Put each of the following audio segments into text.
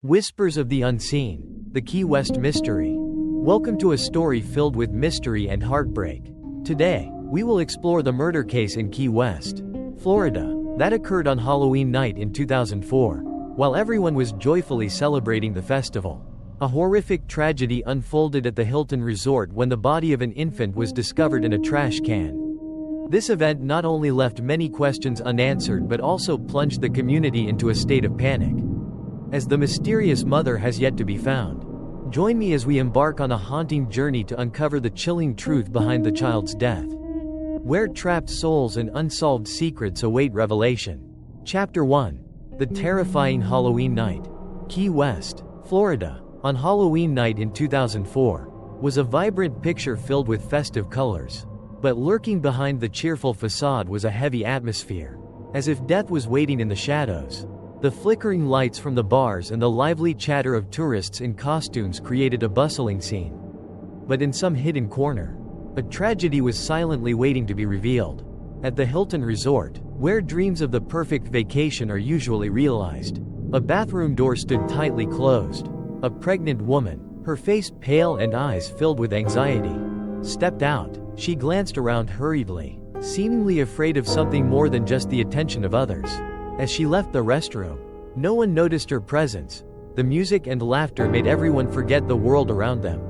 Whispers of the Unseen, the Key West Mystery. Welcome to a story filled with mystery and heartbreak. Today, we will explore the murder case in Key West, Florida, that occurred on Halloween night in 2004, while everyone was joyfully celebrating the festival. A horrific tragedy unfolded at the Hilton Resort when the body of an infant was discovered in a trash can. This event not only left many questions unanswered but also plunged the community into a state of panic, as the mysterious mother has yet to be found. Join me as we embark on a haunting journey to uncover the chilling truth behind the child's death, where trapped souls and unsolved secrets await revelation. Chapter 1. The Terrifying Halloween Night. Key West, Florida, on Halloween night in 2004, was a vibrant picture filled with festive colors. But lurking behind the cheerful facade was a heavy atmosphere, as if death was waiting in the shadows. The flickering lights from the bars and the lively chatter of tourists in costumes created a bustling scene. But in some hidden corner, a tragedy was silently waiting to be revealed. At the Hilton Resort, where dreams of the perfect vacation are usually realized, a bathroom door stood tightly closed. A pregnant woman, her face pale and eyes filled with anxiety, stepped out. She glanced around hurriedly, seemingly afraid of something more than just the attention of others. As she left the restroom, no one noticed her presence. The music and laughter made everyone forget the world around them.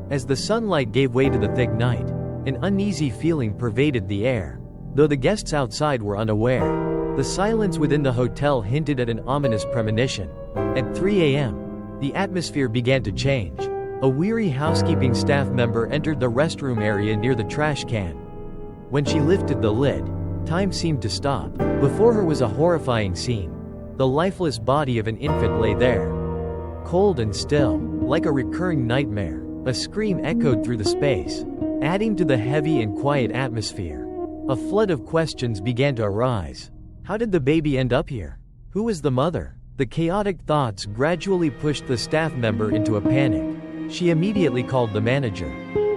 As the sunlight gave way to the thick night, an uneasy feeling pervaded the air. Though the guests outside were unaware, the silence within the hotel hinted at an ominous premonition. At 3 a.m., the atmosphere began to change. A weary housekeeping staff member entered the restroom area near the trash can. When she lifted the lid, time seemed to stop. Before her was a horrifying scene. The lifeless body of an infant lay there, cold and still, like a recurring nightmare. A scream echoed through the space, adding to the heavy and quiet atmosphere. A flood of questions began to arise. How did the baby end up here? Who was the mother? The chaotic thoughts gradually pushed the staff member into a panic. She immediately called the manager,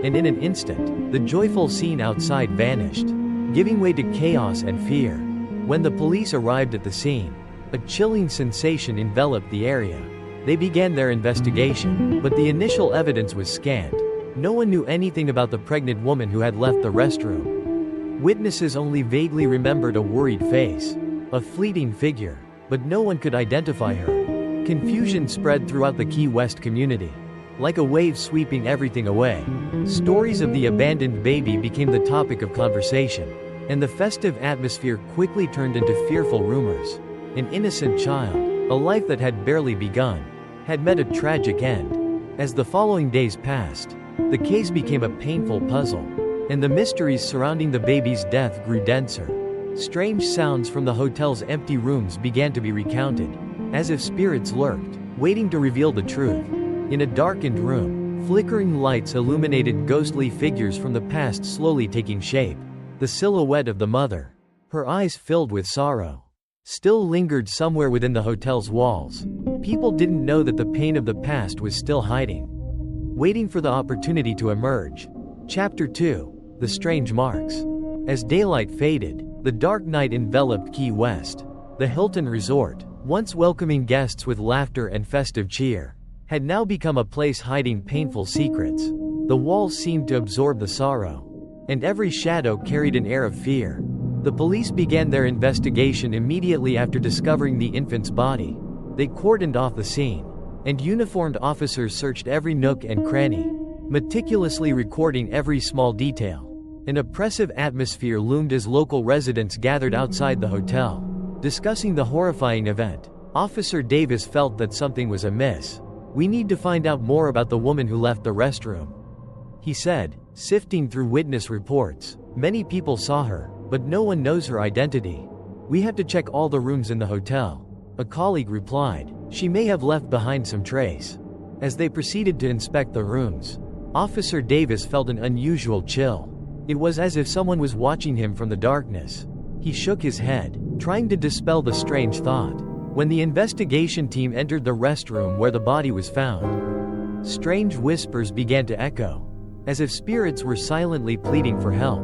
and in an instant, the joyful scene outside vanished, giving way to chaos and fear. When the police arrived at the scene, a chilling sensation enveloped the area. They began their investigation, but the initial evidence was scant. No one knew anything about the pregnant woman who had left the restroom. Witnesses only vaguely remembered a worried face, a fleeting figure, but no one could identify her. Confusion spread throughout the Key West community, like a wave sweeping everything away. Stories of the abandoned baby became the topic of conversation, and the festive atmosphere quickly turned into fearful rumors. An innocent child, a life that had barely begun, had met a tragic end. As the following days passed, the case became a painful puzzle, and the mysteries surrounding the baby's death grew denser. Strange sounds from the hotel's empty rooms began to be recounted, as if spirits lurked, waiting to reveal the truth. In a darkened room, flickering lights illuminated ghostly figures from the past slowly taking shape. The silhouette of the mother, her eyes filled with sorrow, still lingered somewhere within the hotel's walls. People didn't know that the pain of the past was still hiding, waiting for the opportunity to emerge. Chapter 2. The Strange Marks. As daylight faded, the dark night enveloped Key West. The Hilton Resort, once welcoming guests with laughter and festive cheer, had now become a place hiding painful secrets. The walls seemed to absorb the sorrow, and every shadow carried an air of fear. The police began their investigation immediately after discovering the infant's body. They cordoned off the scene, and uniformed officers searched every nook and cranny, meticulously recording every small detail. An oppressive atmosphere loomed as local residents gathered outside the hotel, discussing the horrifying event. Officer Davis felt that something was amiss. "We need to find out more about the woman who left the restroom," he said, sifting through witness reports. "Many people saw her, but no one knows her identity. We have to check all the rooms in the hotel," a colleague replied. "She may have left behind some trace." As they proceeded to inspect the rooms, Officer Davis felt an unusual chill. It was as if someone was watching him from the darkness. He shook his head, trying to dispel the strange thought. When the investigation team entered the restroom where the body was found, strange whispers began to echo, as if spirits were silently pleading for help.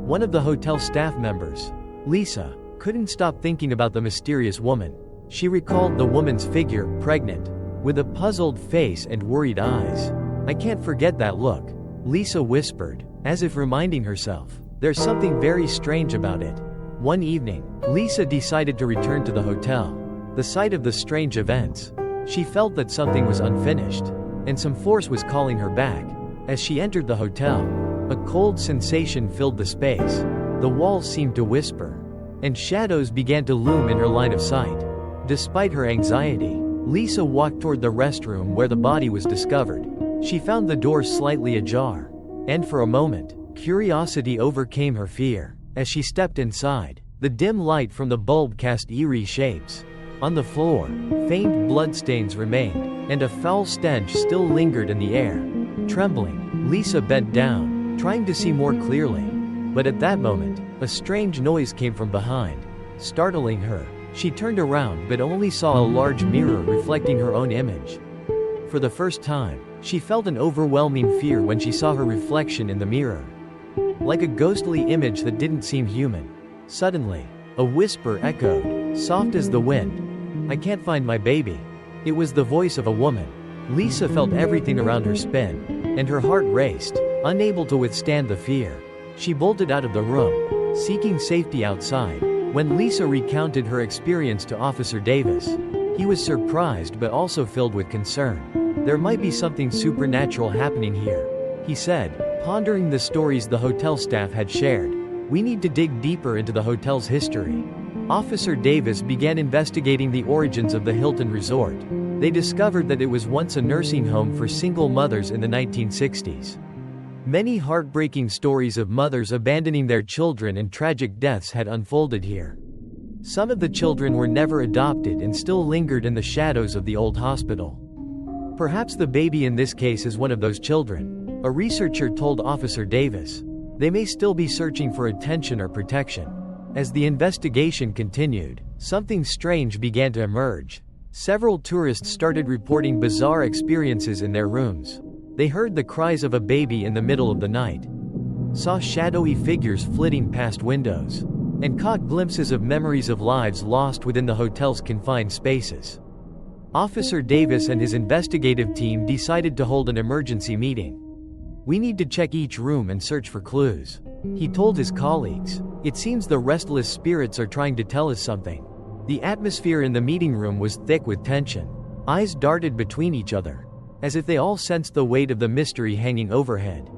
One of the hotel staff members, Lisa, couldn't stop thinking about the mysterious woman. She recalled the woman's figure, pregnant, with a puzzled face and worried eyes. "I can't forget that look," Lisa whispered, as if reminding herself. "There's something very strange about it." One evening, Lisa decided to return to the hotel. The sight of the strange events, she felt that something was unfinished, and some force was calling her back. As she entered the hotel, a cold sensation filled the space. The walls seemed to whisper, and shadows began to loom in her line of sight. Despite her anxiety, Lisa walked toward the restroom where the body was discovered. She found the door slightly ajar, and for a moment, curiosity overcame her fear. As she stepped inside, the dim light from the bulb cast eerie shapes. On the floor, faint bloodstains remained, and a foul stench still lingered in the air. Trembling, Lisa bent down, trying to see more clearly. But at that moment, a strange noise came from behind. Startling her, she turned around but only saw a large mirror reflecting her own image. For the first time, she felt an overwhelming fear when she saw her reflection in the mirror. Like a ghostly image that didn't seem human. Suddenly, a whisper echoed, soft as the wind. "I can't find my baby." It was the voice of a woman. Lisa felt everything around her spin, and her heart raced, unable to withstand the fear. She bolted out of the room, seeking safety outside. When Lisa recounted her experience to Officer Davis, he was surprised but also filled with concern. "There might be something supernatural happening here," he said, pondering the stories the hotel staff had shared. "We need to dig deeper into the hotel's history." Officer Davis began investigating the origins of the Hilton Resort. They discovered that it was once a nursing home for single mothers in the 1960s. Many heartbreaking stories of mothers abandoning their children and tragic deaths had unfolded here. Some of the children were never adopted and still lingered in the shadows of the old hospital. "Perhaps the baby in this case is one of those children," a researcher told Officer Davis. "They may still be searching for attention or protection." As the investigation continued, something strange began to emerge. Several tourists started reporting bizarre experiences in their rooms. They heard the cries of a baby in the middle of the night, saw shadowy figures flitting past windows, and caught glimpses of memories of lives lost within the hotel's confined spaces. Officer Davis and his investigative team decided to hold an emergency meeting. "We need to check each room and search for clues," he told his colleagues. "It seems the restless spirits are trying to tell us something." The atmosphere in the meeting room was thick with tension. Eyes darted between each other, as if they all sensed the weight of the mystery hanging overhead.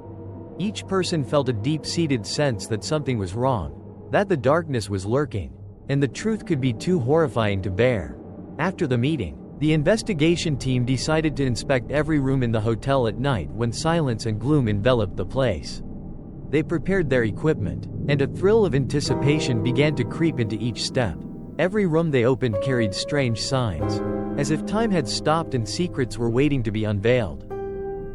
Each person felt a deep-seated sense that something was wrong, that the darkness was lurking, and the truth could be too horrifying to bear. After the meeting, the investigation team decided to inspect every room in the hotel at night when silence and gloom enveloped the place. They prepared their equipment, and a thrill of anticipation began to creep into each step. Every room they opened carried strange signs, as if time had stopped and secrets were waiting to be unveiled.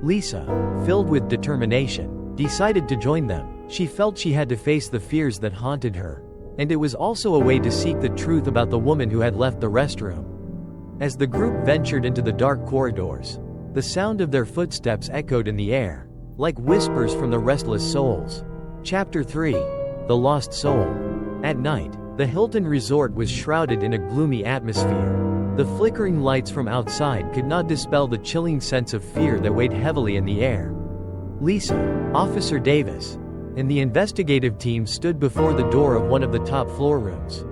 Lisa, filled with determination, decided to join them. She felt she had to face the fears that haunted her, and it was also a way to seek the truth about the woman who had left the restroom. As the group ventured into the dark corridors, the sound of their footsteps echoed in the air, like whispers from the restless souls. Chapter 3: The Lost Soul. At night, the Hilton Resort was shrouded in a gloomy atmosphere. The flickering lights from outside could not dispel the chilling sense of fear that weighed heavily in the air. Lisa, Officer Davis, and the investigative team stood before the door of one of the top floor rooms,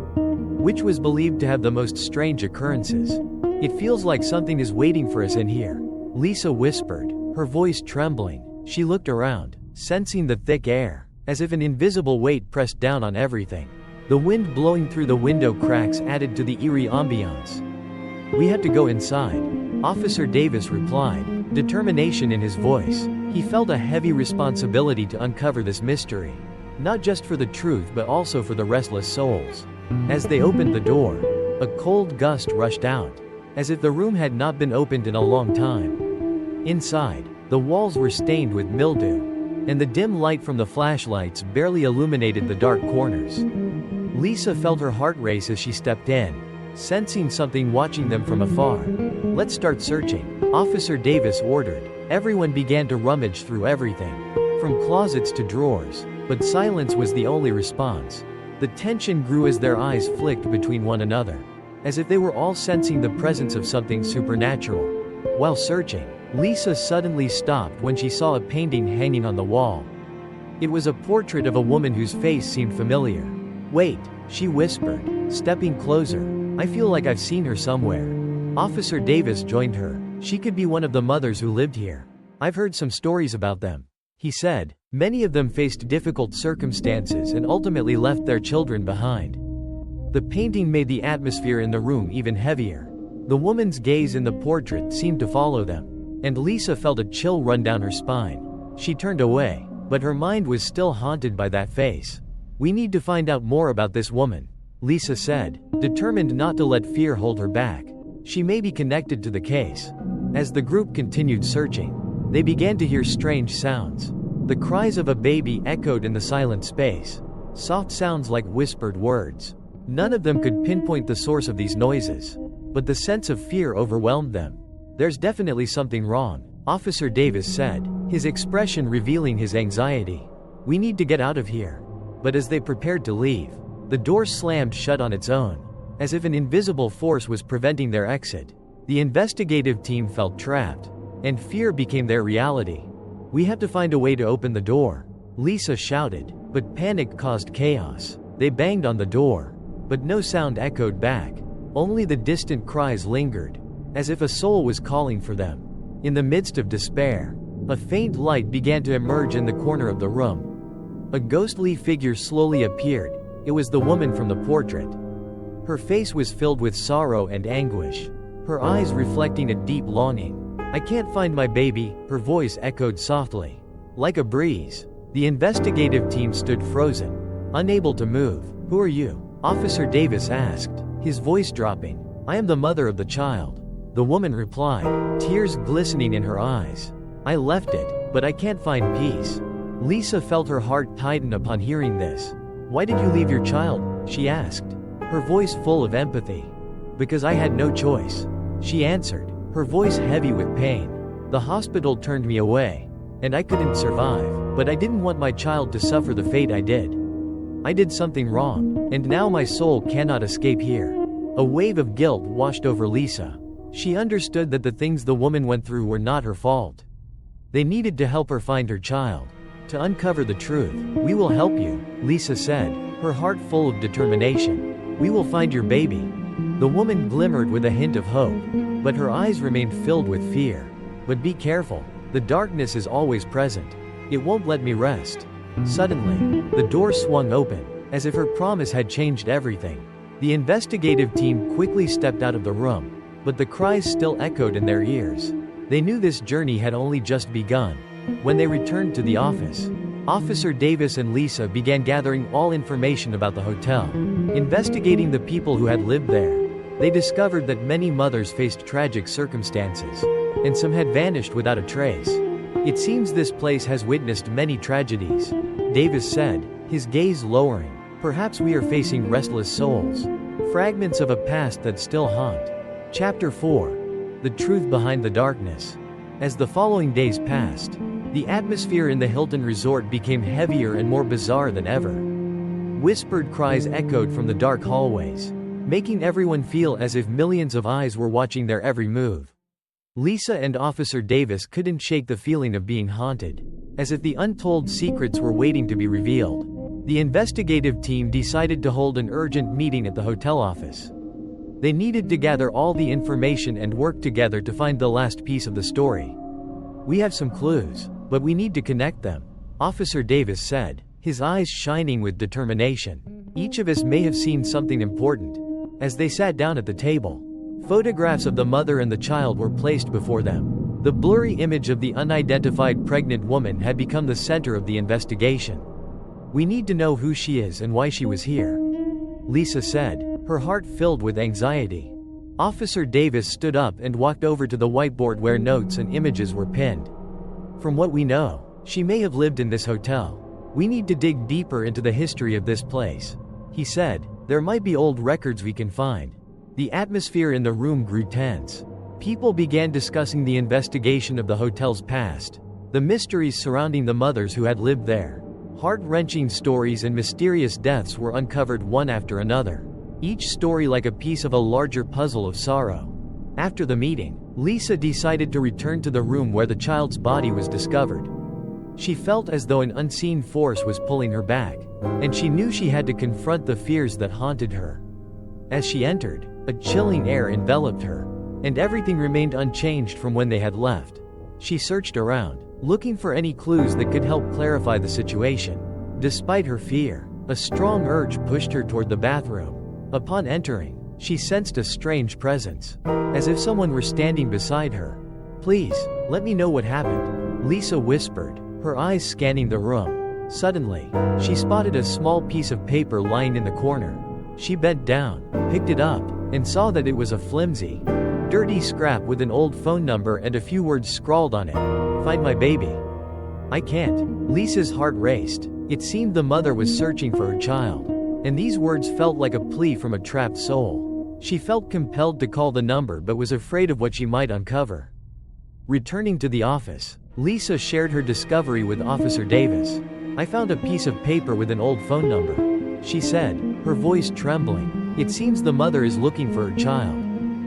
which was believed to have the most strange occurrences. "It feels like something is waiting for us in here," Lisa whispered, her voice trembling. She looked around, sensing the thick air, as if an invisible weight pressed down on everything. The wind blowing through the window cracks added to the eerie ambiance. "We had to go inside," Officer Davis replied, determination in his voice. He felt a heavy responsibility to uncover this mystery, not just for the truth but also for the restless souls. As they opened the door, a cold gust rushed out, as if the room had not been opened in a long time. Inside, the walls were stained with mildew, and the dim light from the flashlights barely illuminated the dark corners. Lisa felt her heart race as she stepped in, sensing something watching them from afar. "Let's start searching," Officer Davis ordered. Everyone began to rummage through everything, from closets to drawers, but silence was the only response. The tension grew as their eyes flicked between one another, as if they were all sensing the presence of something supernatural. While searching, Lisa suddenly stopped when she saw a painting hanging on the wall. It was a portrait of a woman whose face seemed familiar. "Wait," she whispered, stepping closer. "I feel like I've seen her somewhere." Officer Davis joined her. "She could be one of the mothers who lived here. I've heard some stories about them," he said. "Many of them faced difficult circumstances and ultimately left their children behind." The painting made the atmosphere in the room even heavier. The woman's gaze in the portrait seemed to follow them, and Lisa felt a chill run down her spine. She turned away, but her mind was still haunted by that face. "We need to find out more about this woman," Lisa said, determined not to let fear hold her back. She may be connected to the case. As the group continued searching, they began to hear strange sounds. The cries of a baby echoed in the silent space. Soft sounds like whispered words. None of them could pinpoint the source of these noises, but the sense of fear overwhelmed them. "There's definitely something wrong," Officer Davis said, his expression revealing his anxiety. "We need to get out of here." But as they prepared to leave, the door slammed shut on its own, as if an invisible force was preventing their exit. The investigative team felt trapped, and fear became their reality. "We have to find a way to open the door," Lisa shouted, but panic caused chaos. They banged on the door, but no sound echoed back. Only the distant cries lingered, as if a soul was calling for them. In the midst of despair, a faint light began to emerge in the corner of the room. A ghostly figure slowly appeared. It was the woman from the portrait. Her face was filled with sorrow and anguish, her eyes reflecting a deep longing. "I can't find my baby," her voice echoed softly. Like a breeze, the investigative team stood frozen, unable to move. "Who are you?" Officer Davis asked, his voice dropping. "I am the mother of the child," the woman replied, tears glistening in her eyes. "I left it, but I can't find peace." Lisa felt her heart tighten upon hearing this. "Why did you leave your child?" she asked, her voice full of empathy. "Because I had no choice," she answered, her voice heavy with pain. "The hospital turned me away, and I couldn't survive, but I didn't want my child to suffer the fate I did. I did something wrong, and now my soul cannot escape here." A wave of guilt washed over Lisa. She understood that the things the woman went through were not her fault. They needed to help her find her child. To uncover the truth. "We will help you," Lisa said, her heart full of determination. "We will find your baby." The woman glimmered with a hint of hope, but her eyes remained filled with fear. "But be careful. The darkness is always present. It won't let me rest." Suddenly, the door swung open, as if her promise had changed everything. The investigative team quickly stepped out of the room, but the cries still echoed in their ears. They knew this journey had only just begun. When they returned to the office, Officer Davis and Lisa began gathering all information about the hotel, investigating the people who had lived there. They discovered that many mothers faced tragic circumstances, and some had vanished without a trace. "It seems this place has witnessed many tragedies," Davis said, his gaze lowering. "Perhaps we are facing restless souls, fragments of a past that still haunt." Chapter 4. The Truth Behind the Darkness. As the following days passed, the atmosphere in the Hilton Resort became heavier and more bizarre than ever. Whispered cries echoed from the dark hallways, making everyone feel as if millions of eyes were watching their every move. Lisa and Officer Davis couldn't shake the feeling of being haunted, as if the untold secrets were waiting to be revealed. The investigative team decided to hold an urgent meeting at the hotel office. They needed to gather all the information and work together to find the last piece of the story. "We have some clues, but we need to connect them," Officer Davis said, his eyes shining with determination. "Each of us may have seen something important." As they sat down at the table, photographs of the mother and the child were placed before them. The blurry image of the unidentified pregnant woman had become the center of the investigation. "We need to know who she is and why she was here," Lisa said, her heart filled with anxiety. Officer Davis stood up and walked over to the whiteboard where notes and images were pinned. "From what we know, she may have lived in this hotel. We need to dig deeper into the history of this place," he said. "There might be old records we can find." The atmosphere in the room grew tense. People began discussing the investigation of the hotel's past, the mysteries surrounding the mothers who had lived there. Heart-wrenching stories and mysterious deaths were uncovered one after another, each story like a piece of a larger puzzle of sorrow. After the meeting, Lisa decided to return to the room where the child's body was discovered. She felt as though an unseen force was pulling her back, and she knew she had to confront the fears that haunted her. As she entered, a chilling air enveloped her, and everything remained unchanged from when they had left. She searched around, looking for any clues that could help clarify the situation. Despite her fear, a strong urge pushed her toward the bathroom. Upon entering, she sensed a strange presence, as if someone were standing beside her. "Please, let me know what happened," Lisa whispered, her eyes scanning the room. Suddenly, she spotted a small piece of paper lying in the corner. She bent down, picked it up, and saw that it was a flimsy, dirty scrap with an old phone number and a few words scrawled on it. "Find my baby." "I can't." Lisa's heart raced. It seemed the mother was searching for her child, and these words felt like a plea from a trapped soul. She felt compelled to call the number but was afraid of what she might uncover. Returning to the office, Lisa shared her discovery with Officer Davis. "I found a piece of paper with an old phone number," she said, her voice trembling. "It seems the mother is looking for her child."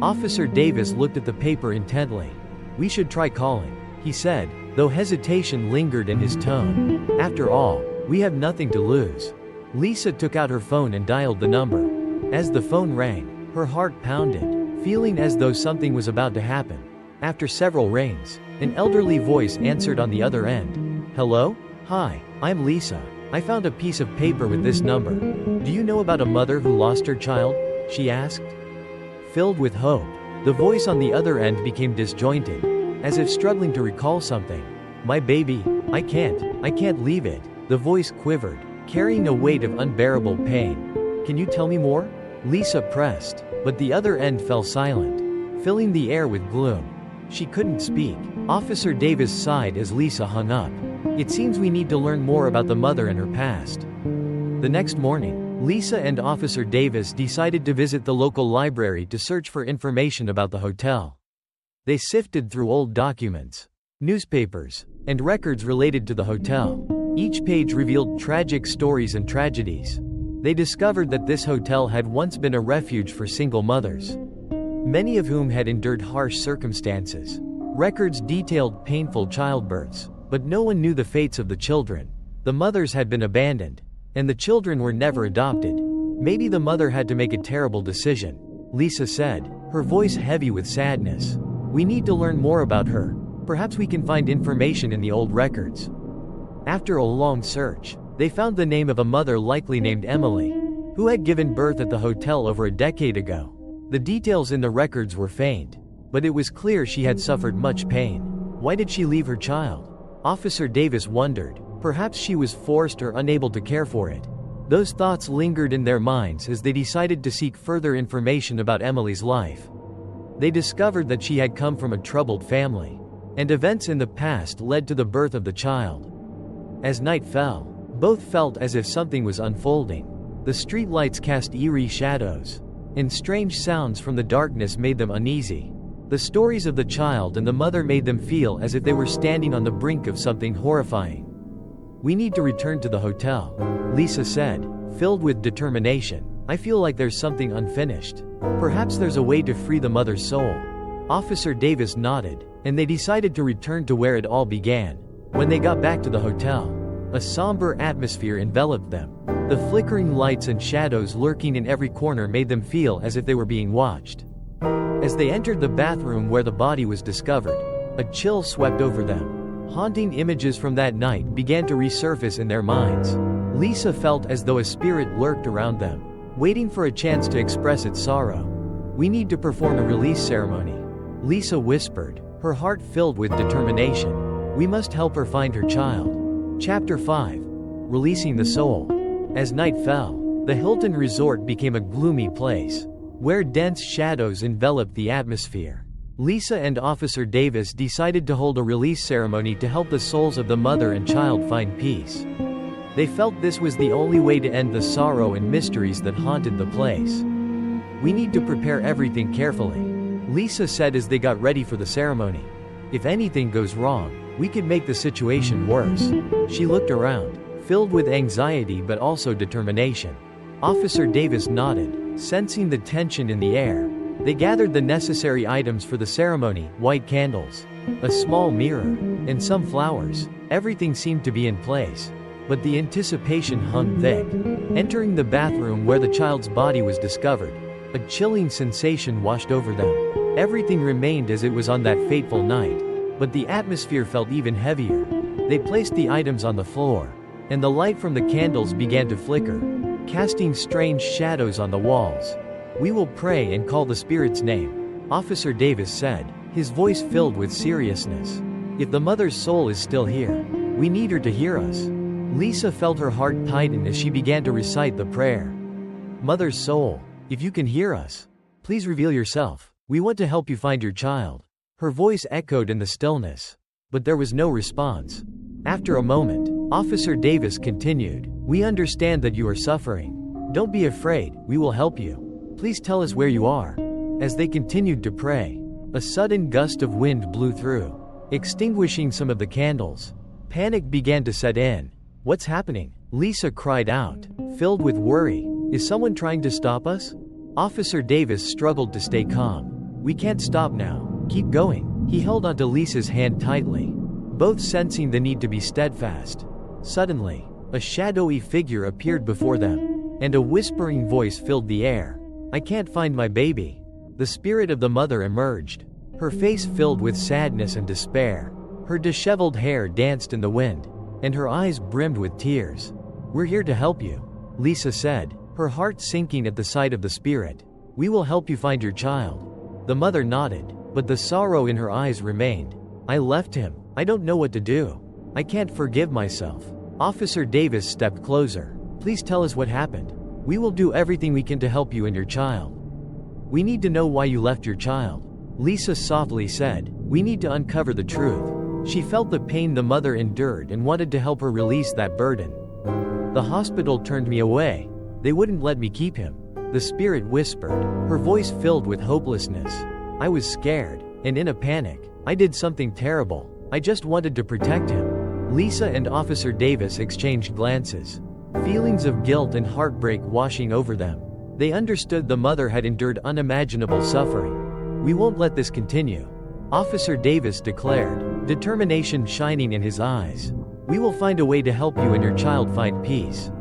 Officer Davis looked at the paper intently. "We should try calling," he said, though hesitation lingered in his tone. "After all, we have nothing to lose." Lisa took out her phone and dialed the number. As the phone rang, her heart pounded, feeling as though something was about to happen. After several rings, an elderly voice answered on the other end. "Hello? Hi, I'm Lisa. I found a piece of paper with this number. Do you know about a mother who lost her child?" she asked. Filled with hope, the voice on the other end became disjointed, as if struggling to recall something. "My baby, I can't leave it." The voice quivered, carrying a weight of unbearable pain. "Can you tell me more?" Lisa pressed, but the other end fell silent, filling the air with gloom. She couldn't speak. Officer Davis sighed as Lisa hung up. "It seems we need to learn more about the mother and her past." The next morning, Lisa and Officer Davis decided to visit the local library to search for information about the hotel. They sifted through old documents, newspapers, and records related to the hotel. Each page revealed tragic stories and tragedies. They discovered that this hotel had once been a refuge for single mothers, many of whom had endured harsh circumstances. Records detailed painful childbirths, but no one knew the fates of the children. The mothers had been abandoned, and the children were never adopted. "Maybe the mother had to make a terrible decision," Lisa said, her voice heavy with sadness. "We need to learn more about her. Perhaps we can find information in the old records." After a long search, they found the name of a mother likely named Emily, who had given birth at the hotel over a decade ago. The details in the records were faint, but it was clear she had suffered much pain. Why did she leave her child? Officer Davis wondered. Perhaps she was forced or unable to care for it. Those thoughts lingered in their minds as they decided to seek further information about Emily's life. They discovered that she had come from a troubled family, and events in the past led to the birth of the child. As night fell, both felt as if something was unfolding. The streetlights cast eerie shadows, and strange sounds from the darkness made them uneasy. The stories of the child and the mother made them feel as if they were standing on the brink of something horrifying. "We need to return to the hotel," Lisa said, filled with determination. "I feel like there's something unfinished. Perhaps there's a way to free the mother's soul." Officer Davis nodded, and they decided to return to where it all began. When they got back to the hotel, a somber atmosphere enveloped them. The flickering lights and shadows lurking in every corner made them feel as if they were being watched. As they entered the bathroom where the body was discovered, a chill swept over them. Haunting images from that night began to resurface in their minds. Lisa felt as though a spirit lurked around them, waiting for a chance to express its sorrow. "We need to perform a release ceremony," Lisa whispered, her heart filled with determination. "We must help her find her child." Chapter 5. Releasing the Soul. As night fell, the Hilton Resort became a gloomy place, where dense shadows enveloped the atmosphere. Lisa and Officer Davis decided to hold a release ceremony to help the souls of the mother and child find peace. They felt this was the only way to end the sorrow and mysteries that haunted the place. "We need to prepare everything carefully," Lisa said as they got ready for the ceremony. "If anything goes wrong, we could make the situation worse." She looked around, filled with anxiety but also determination. Officer Davis nodded, sensing the tension in the air. They gathered the necessary items for the ceremony: white candles, a small mirror, and some flowers. Everything seemed to be in place, but the anticipation hung thick. Entering the bathroom where the child's body was discovered, a chilling sensation washed over them. Everything remained as it was on that fateful night, but the atmosphere felt even heavier. They placed the items on the floor, and the light from the candles began to flicker, casting strange shadows on the walls. "We will pray and call the spirit's name," Officer Davis said, his voice filled with seriousness. "If the mother's soul is still here, we need her to hear us." Lisa felt her heart tighten as she began to recite the prayer. "Mother's soul, if you can hear us, please reveal yourself. We want to help you find your child." Her voice echoed in the stillness, but there was no response. After a moment, Officer Davis continued, "We understand that you are suffering. Don't be afraid, we will help you. Please tell us where you are." As they continued to pray, a sudden gust of wind blew through, extinguishing some of the candles. Panic began to set in. "What's happening?" Lisa cried out, filled with worry. "Is someone trying to stop us?" Officer Davis struggled to stay calm. "We can't stop now. Keep going." He held onto Lisa's hand tightly, both sensing the need to be steadfast. Suddenly, a shadowy figure appeared before them, and a whispering voice filled the air. "I can't find my baby." The spirit of the mother emerged, her face filled with sadness and despair. Her disheveled hair danced in the wind, and her eyes brimmed with tears. "We're here to help you," Lisa said, her heart sinking at the sight of the spirit. "We will help you find your child." The mother nodded, but the sorrow in her eyes remained. "I left him. I don't know what to do. I can't forgive myself." Officer Davis stepped closer. "Please tell us what happened. We will do everything we can to help you and your child." "We need to know why you left your child," Lisa softly said. "We need to uncover the truth." She felt the pain the mother endured and wanted to help her release that burden. "The hospital turned me away. They wouldn't let me keep him," the spirit whispered, her voice filled with hopelessness. "I was scared, and in a panic, I did something terrible. I just wanted to protect him." Lisa and Officer Davis exchanged glances, feelings of guilt and heartbreak washing over them. They understood the mother had endured unimaginable suffering. "We won't let this continue," Officer Davis declared, determination shining in his eyes. "We will find a way to help you and your child find peace."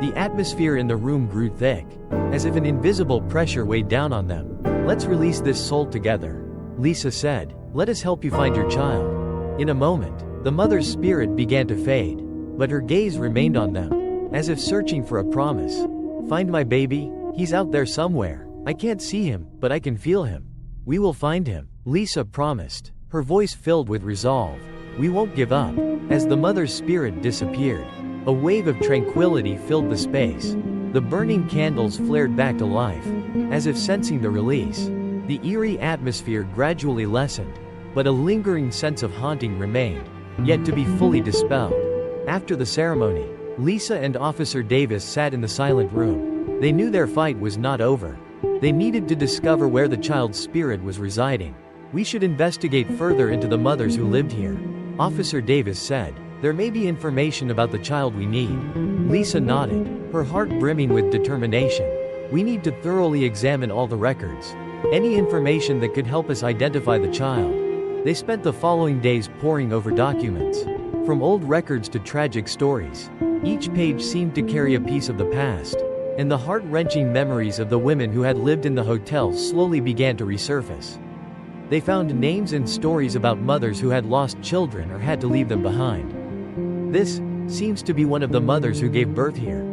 The atmosphere in the room grew thick, as if an invisible pressure weighed down on them. "Let's release this soul together," Lisa said. "Let us help you find your child." In a moment, the mother's spirit began to fade, but her gaze remained on them, as if searching for a promise. "Find my baby? He's out there somewhere. I can't see him, but I can feel him. We will find him," Lisa promised, her voice filled with resolve. "We won't give up." As the mother's spirit disappeared, a wave of tranquility filled the space. The burning candles flared back to life, as if sensing the release. The eerie atmosphere gradually lessened, but a lingering sense of haunting remained, yet to be fully dispelled. After the ceremony, Lisa and Officer Davis sat in the silent room. They knew their fight was not over. They needed to discover where the child's spirit was residing. "We should investigate further into the mothers who lived here," Officer Davis said. "There may be information about the child we need." Lisa nodded, her heart brimming with determination. "We need to thoroughly examine all the records. Any information that could help us identify the child." They spent the following days poring over documents, from old records to tragic stories. Each page seemed to carry a piece of the past, and the heart-wrenching memories of the women who had lived in the hotel slowly began to resurface. They found names and stories about mothers who had lost children or had to leave them behind. "This seems to be one of the mothers who gave birth here."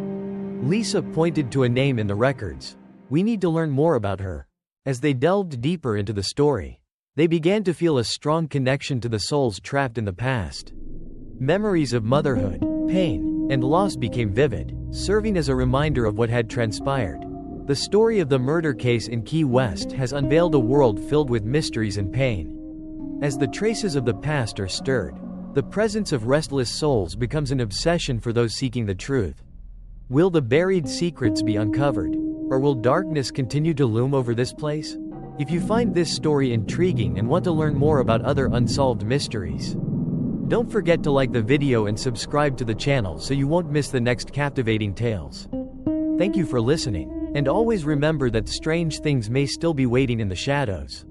Lisa pointed to a name in the records. "We need to learn more about her." As they delved deeper into the story, they began to feel a strong connection to the souls trapped in the past. Memories of motherhood, pain, and loss became vivid, serving as a reminder of what had transpired. The story of the murder case in Key West has unveiled a world filled with mysteries and pain. As the traces of the past are stirred, the presence of restless souls becomes an obsession for those seeking the truth. Will the buried secrets be uncovered, or will darkness continue to loom over this place? If you find this story intriguing and want to learn more about other unsolved mysteries, don't forget to like the video and subscribe to the channel so you won't miss the next captivating tales. Thank you for listening. And always remember that strange things may still be waiting in the shadows.